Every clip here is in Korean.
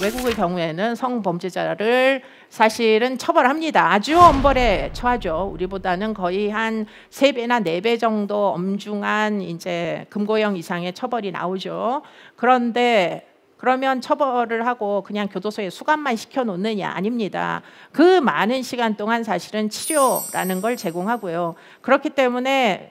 외국의 경우에는 성범죄자를 사실은 처벌합니다. 아주 엄벌에 처하죠. 우리보다는 거의 한 3배나 4배 정도 엄중한 이제 금고형 이상의 처벌이 나오죠. 그런데 그러면 처벌을 하고 그냥 교도소에 수감만 시켜놓느냐? 아닙니다. 그 많은 시간 동안 사실은 치료라는 걸 제공하고요. 그렇기 때문에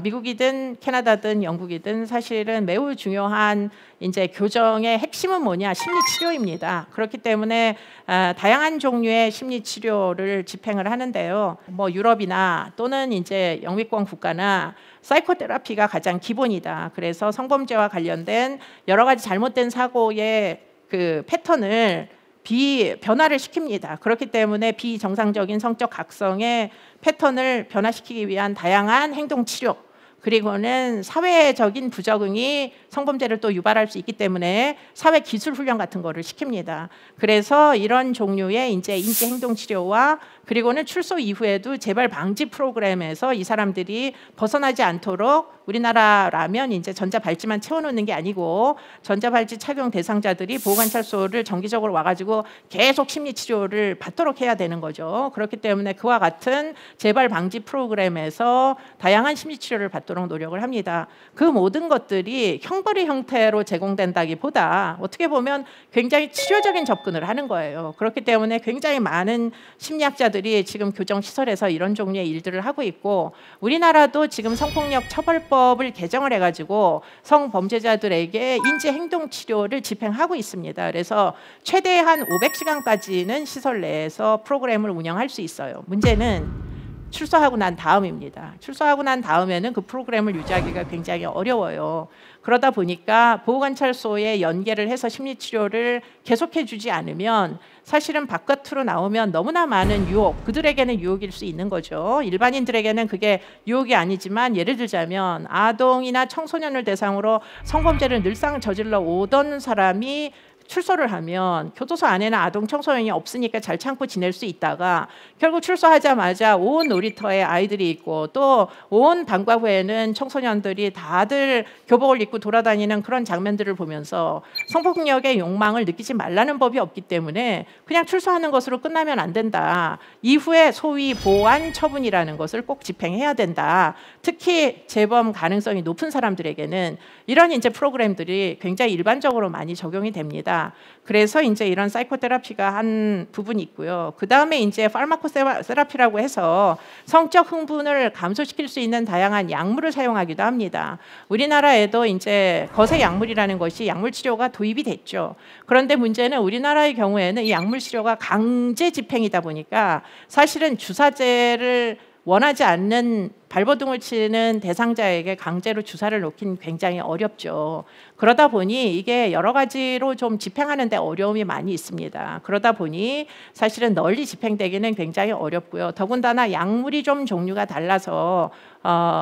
미국이든 캐나다든 영국이든 사실은 매우 중요한 이제 교정의 핵심은 뭐냐? 심리치료입니다. 그렇기 때문에 다양한 종류의 심리치료를 집행을 하는데요. 유럽이나 또는 이제 영미권 국가나 사이코테라피가 가장 기본이다. 그래서 성범죄와 관련된 여러 가지 잘못된 사고의 그 패턴을 변화를 시킵니다. 그렇기 때문에 비정상적인 성적 각성의 패턴을 변화시키기 위한 다양한 행동치료, 그리고는 사회적인 부적응이 성범죄를 또 유발할 수 있기 때문에 사회 기술 훈련 같은 거를 시킵니다. 그래서 이런 종류의 이제 인지 행동 치료와 그리고는 출소 이후에도 재발 방지 프로그램에서 이 사람들이 벗어나지 않도록, 우리나라라면 이제 전자발찌만 채워놓는 게 아니고 전자발찌 착용 대상자들이 보호관찰소를 정기적으로 와가지고 계속 심리치료를 받도록 해야 되는 거죠. 그렇기 때문에 그와 같은 재발 방지 프로그램에서 다양한 심리치료를 받도록 노력을 합니다. 그 모든 것들이 형벌의 형태로 제공된다기보다 어떻게 보면 굉장히 치료적인 접근을 하는 거예요. 그렇기 때문에 굉장히 많은 심리학자들이 지금 교정시설에서 이런 종류의 일들을 하고 있고, 우리나라도 지금 성폭력 처벌법을 개정을 해가지고 성범죄자들에게 인지행동치료를 집행하고 있습니다. 그래서 최대한 500시간까지는 시설 내에서 프로그램을 운영할 수 있어요. 문제는 출소하고 난 다음입니다. 출소하고 난 다음에는 그 프로그램을 유지하기가 굉장히 어려워요. 그러다 보니까 보호관찰소에 연계를 해서 심리치료를 계속해 주지 않으면 사실은 바깥으로 나오면 너무나 많은 유혹, 그들에게는 유혹일 수 있는 거죠. 일반인들에게는 그게 유혹이 아니지만, 예를 들자면 아동이나 청소년을 대상으로 성범죄를 늘상 저질러 오던 사람이 출소를 하면 교도소 안에는 아동 청소년이 없으니까 잘 참고 지낼 수 있다가 결국 출소하자마자 온 놀이터에 아이들이 있고 또 온 방과 후에는 청소년들이 다들 교복을 입고 돌아다니는 그런 장면들을 보면서 성폭력의 욕망을 느끼지 말라는 법이 없기 때문에 그냥 출소하는 것으로 끝나면 안 된다. 이후에 소위 보완 처분이라는 것을 꼭 집행해야 된다. 특히 재범 가능성이 높은 사람들에게는 이런 이제 프로그램들이 굉장히 일반적으로 많이 적용이 됩니다. 그래서 이제 이런 사이코테라피가 한 부분이 있고요. 그 다음에 이제 파르마코세라피라고 해서 성적 흥분을 감소시킬 수 있는 다양한 약물을 사용하기도 합니다. 우리나라에도 이제 거세 약물이라는 것이 약물 치료가 도입이 됐죠. 그런데 문제는 우리나라의 경우에는 이 약물 치료가 강제 집행이다 보니까 사실은 주사제를 원하지 않는 발버둥을 치는 대상자에게 강제로 주사를 놓긴 굉장히 어렵죠. 그러다 보니 이게 여러 가지로 좀 집행하는 데 어려움이 많이 있습니다. 그러다 보니 사실은 널리 집행되기는 굉장히 어렵고요. 더군다나 약물이 좀 종류가 달라서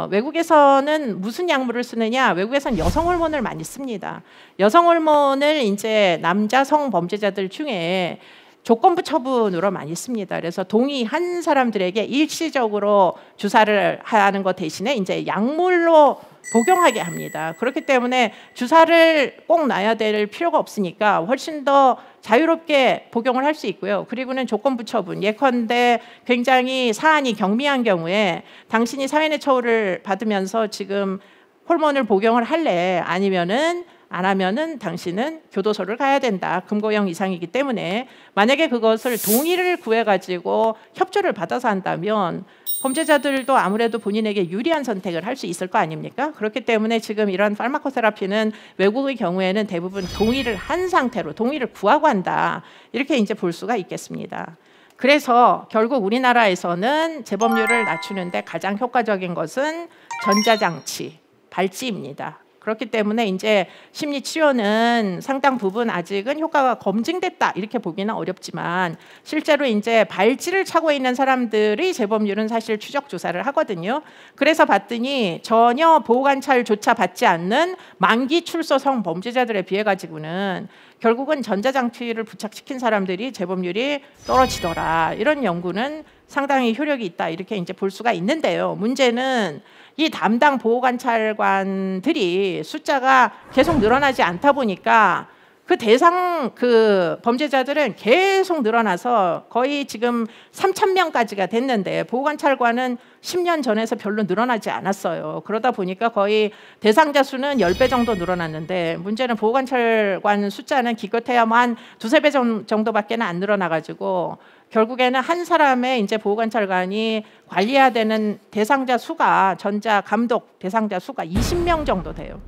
외국에서는 무슨 약물을 쓰느냐? 외국에서는 여성 호르몬을 많이 씁니다. 여성 호르몬을 이제 남자 성범죄자들 중에 조건부 처분으로 많이 씁니다. 그래서 동의한 사람들에게 일시적으로 주사를 하는 것 대신에 이제 약물로 복용하게 합니다. 그렇기 때문에 주사를 꼭 놔야 될 필요가 없으니까 훨씬 더 자유롭게 복용을 할 수 있고요. 그리고는 조건부 처분, 예컨대 굉장히 사안이 경미한 경우에 당신이 사회내 처우를 받으면서 지금 호르몬을 복용을 할래? 아니면은 안 하면은 당신은 교도소를 가야 된다. 금고형 이상이기 때문에 만약에 그것을 동의를 구해가지고 협조를 받아서 한다면 범죄자들도 아무래도 본인에게 유리한 선택을 할 수 있을 거 아닙니까? 그렇기 때문에 지금 이런 파르마코테라피는 외국의 경우에는 대부분 동의를 한 상태로 동의를 구하고 한다. 이렇게 이제 볼 수가 있겠습니다. 그래서 결국 우리나라에서는 재범률을 낮추는데 가장 효과적인 것은 전자장치, 발찌입니다. 그렇기 때문에 이제 심리치료는 상당 부분 아직은 효과가 검증됐다 이렇게 보기는 어렵지만 실제로 이제 발찌를 차고 있는 사람들의 재범률은 사실 추적 조사를 하거든요. 그래서 봤더니 전혀 보호관찰조차 받지 않는 만기 출소 성범죄자들에 비해 가지고는 결국은 전자장치를 부착시킨 사람들이 재범률이 떨어지더라. 이런 연구는 상당히 효력이 있다 이렇게 이제 볼 수가 있는데요. 문제는 이 담당 보호관찰관들이 숫자가 계속 늘어나지 않다 보니까 그 대상 그 범죄자들은 계속 늘어나서 거의 지금 3,000명까지가 됐는데 보호관찰관은 10년 전에서 별로 늘어나지 않았어요. 그러다 보니까 거의 대상자 수는 10배 정도 늘어났는데 문제는 보호관찰관 숫자는 기껏해야 뭐 한 2~3배 정도밖에 안 늘어나가지고 결국에는 한 사람의 이제 보호관찰관이 관리해야 되는 대상자 수가 전자 감독 대상자 수가 20명 정도 돼요.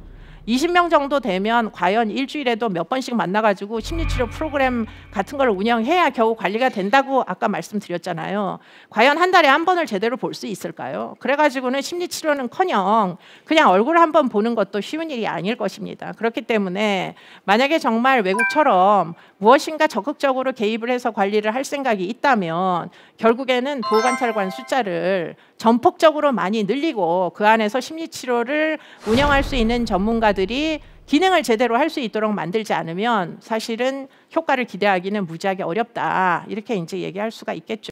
20명 정도 되면 과연 일주일에도 몇 번씩 만나가지고 심리치료 프로그램 같은 걸 운영해야 겨우 관리가 된다고 아까 말씀드렸잖아요. 과연 한 달에 한 번을 제대로 볼 수 있을까요? 그래가지고는 심리치료는커녕 그냥 얼굴 한 번 보는 것도 쉬운 일이 아닐 것입니다. 그렇기 때문에 만약에 정말 외국처럼 무엇인가 적극적으로 개입을 해서 관리를 할 생각이 있다면 결국에는 보호관찰관 숫자를 전폭적으로 많이 늘리고 그 안에서 심리치료를 운영할 수 있는 전문가들이 기능을 제대로 할 수 있도록 만들지 않으면 사실은 효과를 기대하기는 무지하게 어렵다. 이렇게 이제 얘기할 수가 있겠죠.